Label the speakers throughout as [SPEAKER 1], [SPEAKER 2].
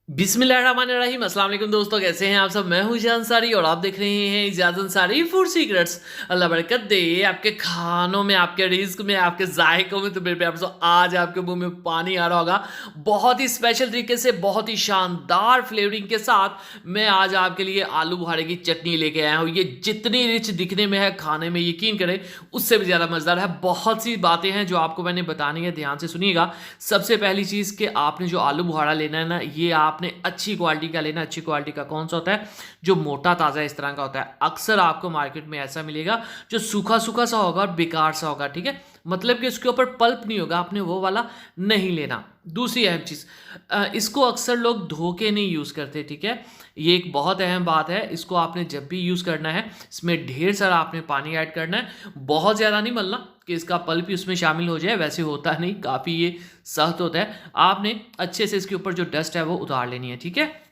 [SPEAKER 1] बिस्मिल्लाहिर्रहमानिर्रहीम। अस्सलाम वालेकुम दोस्तों, कैसे हैं आप सब। मैं हूं इजाज़ अंसारी और आप देख रहे हैं इजाज़ अंसारी फूड सीक्रेट्स। अल्लाह बरकत दे आपके खानों में, आपके रिज्क में, आपके जायकों में। तो मेरे प्यार दोस्तों, आज आपके मुंह में पानी आ रहा होगा। बहुत ही स्पेशल तरीके से, बहुत ही शानदार फ्लेवरिंग के साथ मैं आज आपके लिए आलू बुखारे की चटनी लेके आया हूँ। ये जितनी रिच दिखने में है, खाने में यकीन करें उससे भी ज़्यादा मज़ेदार है। बहुत सी बातें हैं जो आपको मैंने बतानी है, ध्यान से सुनिएगा। सबसे पहली चीज़ कि आपने जो आलू बुखारा लेना है ना, ये आपने अच्छी क्वालिटी का लेना। अच्छी क्वालिटी का कौन सा होता है? जो मोटा ताज़ा इस तरह का होता है। अक्सर आपको मार्केट में ऐसा मिलेगा जो सूखा सूखा सा होगा और बेकार सा होगा, ठीक है। मतलब कि उसके ऊपर पल्प नहीं होगा, आपने वो वाला नहीं लेना। दूसरी अहम चीज़, इसको अक्सर लोग धो के नहीं यूज़ करते, ठीक है। ये एक बहुत अहम बात है। इसको आपने जब भी यूज़ करना है, इसमें ढेर सारा आपने पानी ऐड करना है। बहुत ज़्यादा नहीं मलना कि इसका पल्प ही उसमें शामिल हो जाए, वैसे होता नहीं, काफ़ी ये सख्त होता है। आपने अच्छे से इसके ऊपर जो डस्ट है वो उतार लेनी है, ठीक है।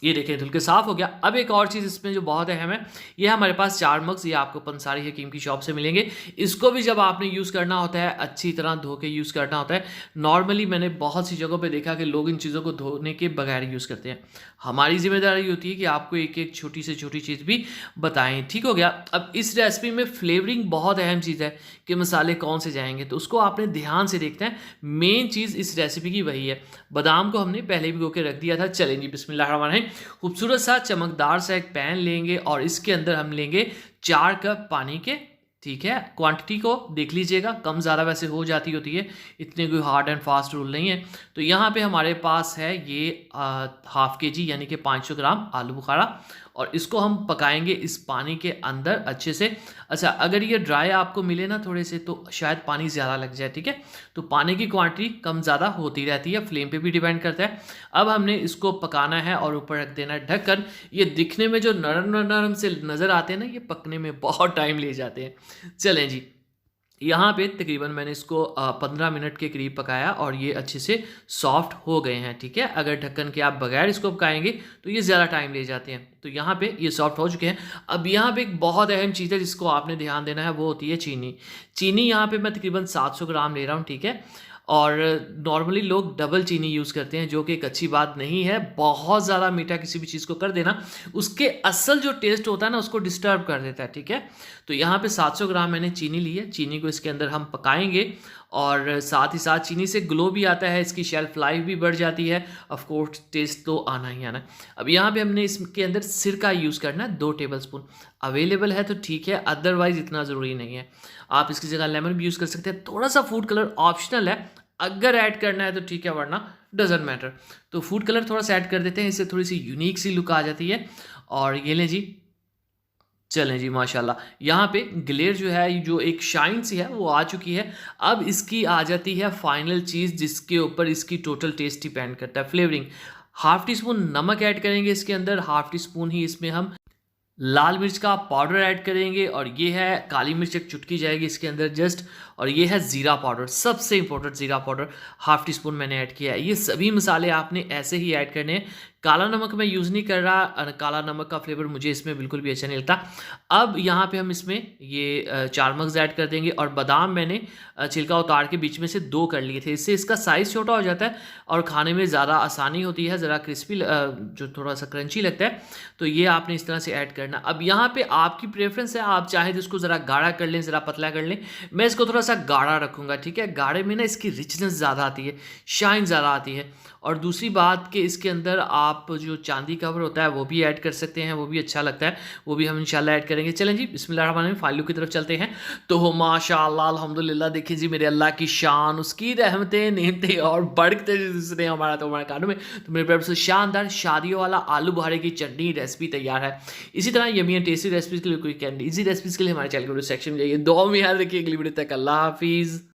[SPEAKER 1] ये देखिए धुल के साफ हो गया। अब एक और चीज़ इसमें जो बहुत अहम है, ये हमारे पास 4 मग्स, ये आपको पंसारी हकीम की शॉप से मिलेंगे। इसको भी जब आपने यूज़ करना होता है, अच्छी तरह धो के यूज़ करना होता है। नॉर्मली मैंने बहुत सी जगहों पे देखा कि लोग इन चीज़ों को धोने के बगैर यूज़ करते हैं। हमारी जिम्मेदारी होती है कि आपको एक एक छोटी से छोटी चीज़ भी बताएं, ठीक हो गया। अब इस रेसिपी में फ्लेवरिंग बहुत अहम चीज़ है कि मसाले कौन से जाएंगे, तो उसको आपने ध्यान से देखते हैं। मेन चीज़ इस रेसिपी की वही है। बादाम को हमने पहले भी भिगो के रख दिया था। चलें जी, बिस्मिल्लाहिर्रहमानिर्रहीम। खूबसूरत सा चमकदार सा एक पैन लेंगे और इसके अंदर हम लेंगे 4 कप पानी के, ठीक है। क्वांटिटी को देख लीजिएगा, कम ज़्यादा वैसे हो जाती होती है, इतने कोई हार्ड एंड फास्ट रूल नहीं है। तो यहाँ पे हमारे पास है ये हाफ के जी यानी कि 500 ग्राम आलू बुखारा, और इसको हम पकाएंगे इस पानी के अंदर अच्छे से। अच्छा, अगर ये ड्राई आपको मिले ना थोड़े से, तो शायद पानी ज़्यादा लग जाए, ठीक है। तो पानी की क्वांटिटी कम ज़्यादा होती रहती है, फ्लेम पे भी डिपेंड करता है। अब हमने इसको पकाना है और ऊपर रख देना है ढक्कन। ये दिखने में जो नरम नरम से नज़र आते हैं ना, ये पकने में बहुत टाइम ले जाते हैं। चलें जी, यहाँ पे तकरीबन मैंने इसको 15 मिनट के करीब पकाया और ये अच्छे से सॉफ्ट हो गए हैं, ठीक है। अगर ढक्कन के आप बगैर इसको पकाएंगे तो ये ज़्यादा टाइम ले जाते हैं। तो यहाँ पे ये सॉफ्ट हो चुके हैं। अब यहाँ पे एक बहुत अहम चीज़ है जिसको आपने ध्यान देना है, वो होती है चीनी। चीनी यहाँ पे मैं तकरीबन 700 ग्राम ले रहा हूँ, ठीक है। और नॉर्मली लोग डबल चीनी यूज़ करते हैं, जो कि एक अच्छी बात नहीं है। बहुत ज़्यादा मीठा किसी भी चीज़ को कर देना, उसके असल जो टेस्ट होता है ना, उसको डिस्टर्ब कर देता है, ठीक है। तो यहाँ पे 700 ग्राम मैंने चीनी ली है। चीनी को इसके अंदर हम पकाएंगे और साथ ही साथ चीनी से ग्लो भी आता है, इसकी शेल्फ लाइफ भी बढ़ जाती है। ऑफ कोर्स टेस्ट तो आना ही आना है। अब यहाँ पे हमने इसके अंदर सिरका यूज़ करना है 2 टेबलस्पून। अवेलेबल है तो ठीक है, अदरवाइज़ इतना ज़रूरी नहीं है। आप इसकी जगह लेमन भी यूज़ कर सकते हैं। थोड़ा सा फूड कलर ऑप्शनल है, अगर ऐड करना है तो ठीक है, वरना डजेंट मैटर। तो फूड कलर थोड़ा सा ऐड कर देते हैं, इससे थोड़ी सी यूनिक सी लुक आ जाती है। और ये लें जी, चलें जी, माशाल्लाह। यहाँ पे ग्लेयर जो है, जो एक शाइन सी है, वो आ चुकी है। अब इसकी आ जाती है फाइनल चीज़, जिसके ऊपर इसकी टोटल टेस्ट डिपेंड करता है, फ्लेवरिंग। हाफ टी स्पून नमक ऐड करेंगे इसके अंदर। हाफ टी स्पून ही इसमें हम लाल मिर्च का पाउडर ऐड करेंगे, और ये है काली मिर्च, एक चुटकी जाएगी इसके अंदर जस्ट। और ये है ज़ीरा पाउडर, सबसे इंपॉर्टेंट ज़ीरा पाउडर हाफ टी स्पून मैंने ऐड किया है। ये सभी मसाले आपने ऐसे ही ऐड करने हैं। काला नमक मैं यूज़ नहीं कर रहा, काला नमक का फ्लेवर मुझे इसमें बिल्कुल भी अच्छा नहीं लगता। अब यहाँ पे हम इसमें ये 4 मग्स ऐड कर देंगे, और बादाम मैंने छिलका उतार के बीच में से 2 कर लिए थे। इससे इसका साइज़ छोटा हो जाता है और खाने में ज़्यादा आसानी होती है, ज़रा क्रिस्पी, जो थोड़ा सा क्रंची लगता है। तो ये आपने इस तरह से ऐड करना। अब यहाँ पे आपकी प्रेफरेंस है, आप चाहे तो इसको ज़रा गाढ़ा कर लें, ज़रा पतला कर लें। मैं इसको थोड़ा सा गाढ़ा रखूँगा, ठीक है। गाढ़े में ना इसकी रिचनेस ज़्यादा आती है, शाइन ज़्यादा आती है। और दूसरी बात कि इसके अंदर आप जो चांदी कवर होता है वो भी ऐड कर सकते हैं, वो भी अच्छा लगता है, वो भी हम इंशाल्लाह ऐड करेंगे। चलें जी, बिस्मिल्लाहिर्रहमानिर्रहीम, फाइलू की तरफ चलते हैं। तो माशाअल्लाह, अल्हम्दुलिल्लाह, देखिए जी मेरे अल्लाह की शान, उसकी रहमतें नेमतें और बढ़ते जिसने हमारा तो हमारे कानों में। तो मेरे प्यार से शानदार शादियों वाला आलू बुखारे की चटनी रेसिपी तैयार है। इसी तरह यमी एंड टेस्टी रेसिपीज़ के लिए, कोई कैंडी इजी रेसिपीज़ के लिए हमारे चैनल को सेक्शन में जाइए। दुआ में याद रखिए। अगली वीडियो तक अल्लाह हाफिज़।